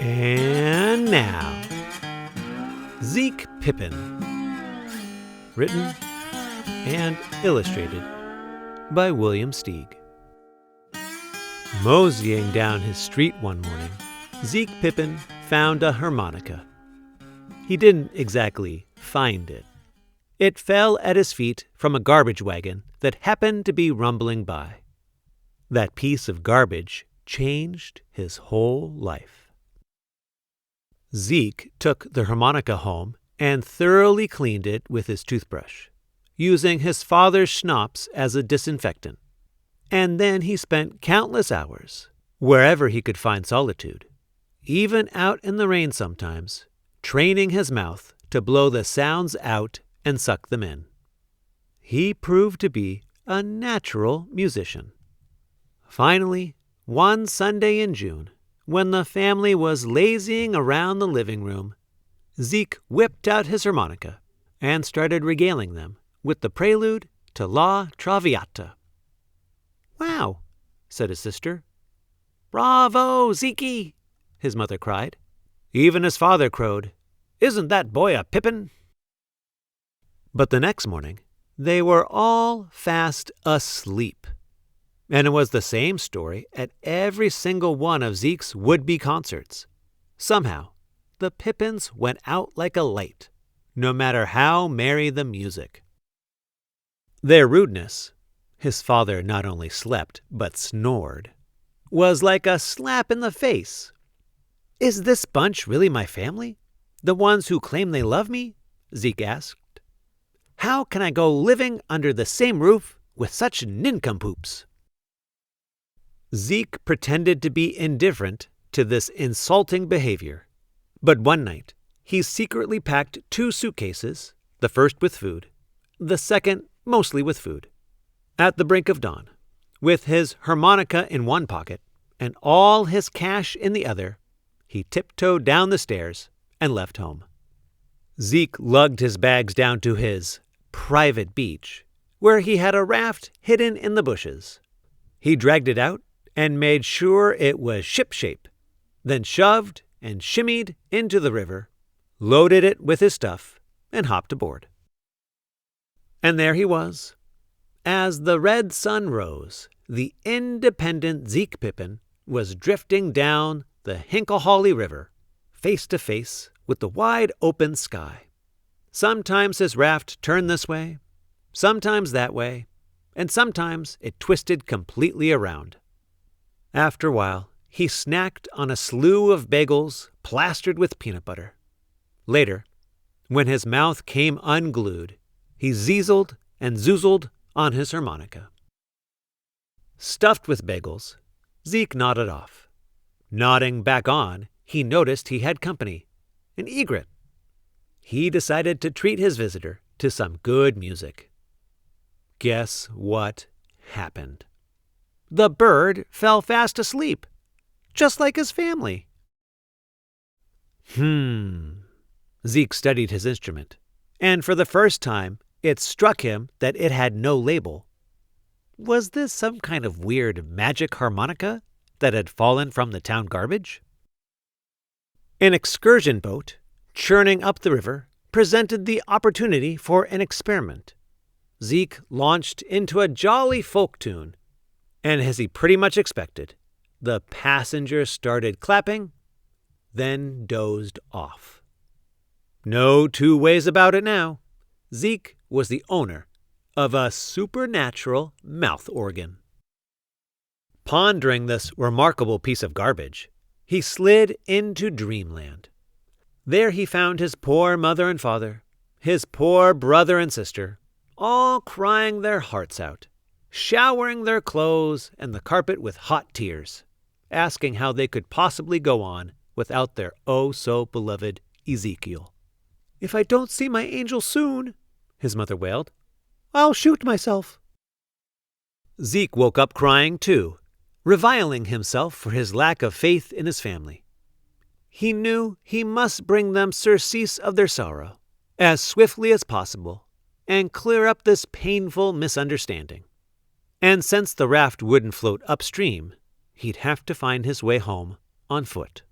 And now, Zeke Pippin. Written and illustrated by William Steig. Moseying down his street one morning, Zeke Pippin found a harmonica. He didn't exactly find it. It fell at his feet from a garbage wagon that happened to be rumbling by. That piece of garbage changed his whole life. Zeke took the harmonica home and thoroughly cleaned it with his toothbrush, using his father's schnapps as a disinfectant. And then he spent countless hours, wherever he could find solitude, even out in the rain sometimes, training his mouth to blow the sounds out and suck them in. He proved to be a natural musician. Finally, one Sunday in June, when the family was lazying around the living room, Zeke whipped out his harmonica and started regaling them with the prelude to La Traviata. "Wow," said his sister. "Bravo, Zeke!" his mother cried. Even his father crowed, "Isn't that boy a Pippin?" But the next morning, they were all fast asleep. And it was the same story at every single one of Zeke's would-be concerts. Somehow, the Pippins went out like a light, no matter how merry the music. Their rudeness, his father not only slept but snored, was like a slap in the face. "Is this bunch really my family? The ones who claim they love me?" Zeke asked. "How can I go living under the same roof with such nincompoops?" Zeke pretended to be indifferent to this insulting behavior. But one night, he secretly packed 2 suitcases, the first with food, the second mostly with food. At the brink of dawn, with his harmonica in one pocket and all his cash in the other, he tiptoed down the stairs and left home. Zeke lugged his bags down to his private beach, where he had a raft hidden in the bushes. He dragged it out and made sure it was shipshape, then shoved and shimmied into the river, loaded it with his stuff, and hopped aboard. And there he was. As the red sun rose, the independent Zeke Pippin was drifting down the Hinkleholly River, face to face with the wide open sky. Sometimes his raft turned this way, sometimes that way, and sometimes it twisted completely around. After a while, he snacked on a slew of bagels plastered with peanut butter. Later, when his mouth came unglued, he zeezled and zoozled on his harmonica. Stuffed with bagels, Zeke nodded off. Nodding back on, he noticed he had company, an egret. He decided to treat his visitor to some good music. Guess what happened? The bird fell fast asleep, just like his family. Zeke studied his instrument, and for the first time, it struck him that it had no label. Was this some kind of weird magic harmonica that had fallen from the town garbage? An excursion boat, churning up the river, presented the opportunity for an experiment. Zeke launched into a jolly folk tune, and as he pretty much expected, the passengers started clapping, then dozed off. No 2 ways about it now. Zeke was the owner of a supernatural mouth organ. Pondering this remarkable piece of garbage, he slid into dreamland. There he found his poor mother and father, his poor brother and sister, all crying their hearts out, showering their clothes and the carpet with hot tears, asking how they could possibly go on without their oh-so-beloved Ezekiel. "If I don't see my angel soon," his mother wailed, "I'll shoot myself." Zeke woke up crying too, reviling himself for his lack of faith in his family. He knew he must bring them surcease of their sorrow as swiftly as possible and clear up this painful misunderstanding. And since the raft wouldn't float upstream, he'd have to find his way home on foot.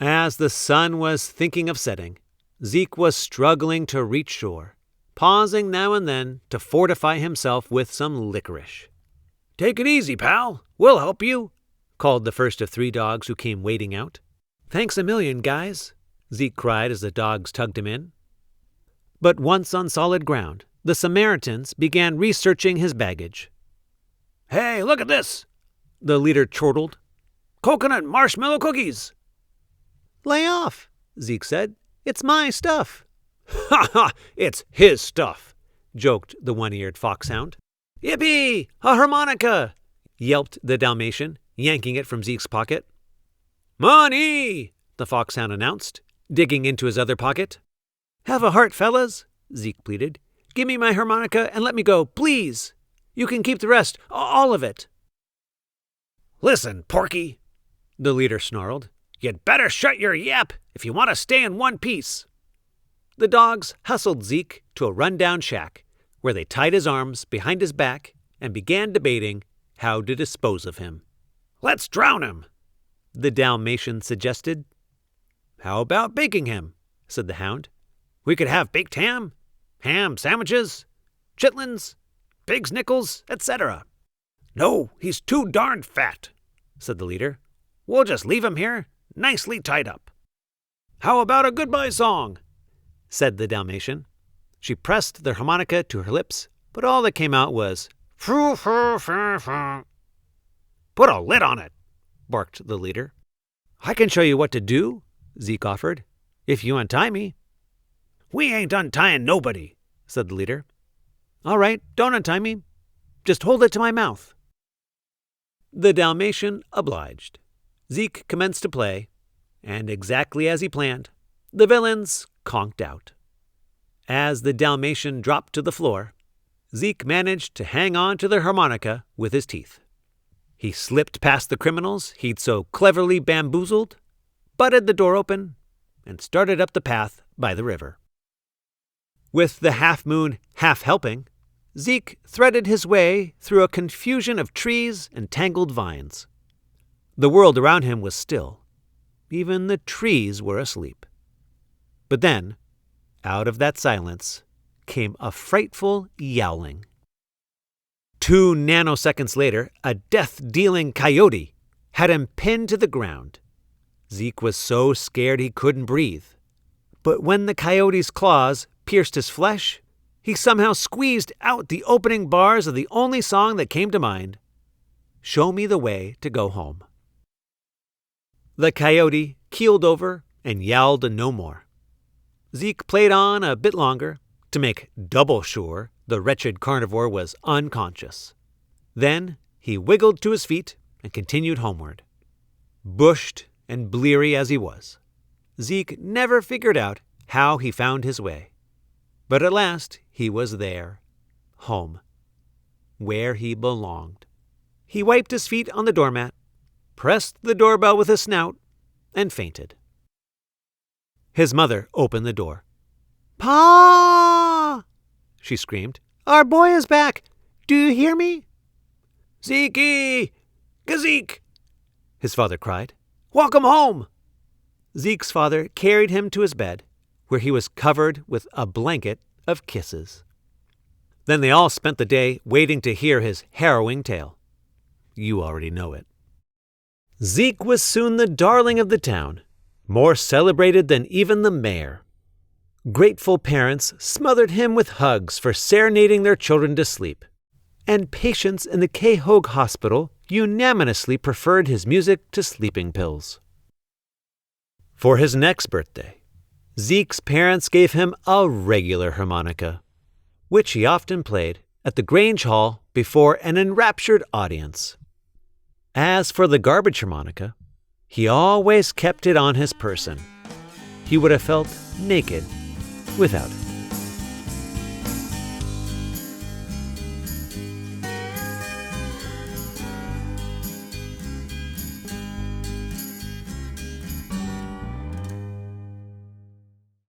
As the sun was thinking of setting, Zeke was struggling to reach shore, pausing now and then to fortify himself with some licorice. "Take it easy, pal. We'll help you," called the first of 3 dogs who came wading out. "Thanks a million, guys," Zeke cried as the dogs tugged him in. But once on solid ground, the Samaritans began researching his baggage. "Hey, look at this," the leader chortled. "Coconut marshmallow cookies." "Lay off," Zeke said. "It's my stuff." "Ha ha, it's his stuff," joked the one-eared foxhound. "Yippee! A harmonica!" yelped the Dalmatian, yanking it from Zeke's pocket. "Money!" the foxhound announced, digging into his other pocket. "Have a heart, fellas," Zeke pleaded. "Give me my harmonica and let me go, please. You can keep the rest, all of it." "Listen, Porky," the leader snarled. "You'd better shut your yap if you want to stay in one piece." The dogs hustled Zeke to a rundown shack, where they tied his arms behind his back and began debating how to dispose of him. "Let's drown him," the Dalmatian suggested. "How about baking him?" said the hound. "We could have baked ham sandwiches, chitlins, pig's nickels, etc." "No, he's too darned fat," said the leader. "We'll just leave him here, nicely tied up." "How about a goodbye song?" said the Dalmatian. She pressed the harmonica to her lips, but all that came out was "Frou frou frou frou." "Put a lid on it," barked the leader. "I can show you what to do," Zeke offered, "if you untie me." "We ain't untying nobody," said the leader. "All right, don't untie me. Just hold it to my mouth." The Dalmatian obliged. Zeke commenced to play, and exactly as he planned, the villains conked out. As the Dalmatian dropped to the floor, Zeke managed to hang on to the harmonica with his teeth. He slipped past the criminals he'd so cleverly bamboozled, butted the door open, and started up the path by the river. With the half-moon half-helping, Zeke threaded his way through a confusion of trees and tangled vines. The world around him was still. Even the trees were asleep. But then, out of that silence, came a frightful yowling. 2 nanoseconds later, a death-dealing coyote had him pinned to the ground. Zeke was so scared he couldn't breathe. But when the coyote's claws pierced his flesh, he somehow squeezed out the opening bars of the only song that came to mind, "Show me the way to go home." The coyote keeled over and yowled no more. Zeke played on a bit longer to make double sure the wretched carnivore was unconscious. Then he wiggled to his feet and continued homeward. Bushed and bleary as he was, Zeke never figured out how he found his way. But at last he was there, home, where he belonged. He wiped his feet on the doormat, pressed the doorbell with his snout, and fainted. His mother opened the door. "Pa!" she screamed. "Our boy is back. Do you hear me?" "Zeke! Gazeke!" his father cried. "Welcome home!" Zeke's father carried him to his bed, where he was covered with a blanket of kisses. Then they all spent the day waiting to hear his harrowing tale. You already know it. Zeke was soon the darling of the town, more celebrated than even the mayor. Grateful parents smothered him with hugs for serenading their children to sleep, and patients in the Quahog Hospital unanimously preferred his music to sleeping pills. For his next birthday, Zeke's parents gave him a regular harmonica, which he often played at the Grange Hall before an enraptured audience. As for the garbage harmonica, he always kept it on his person. He would have felt naked without it.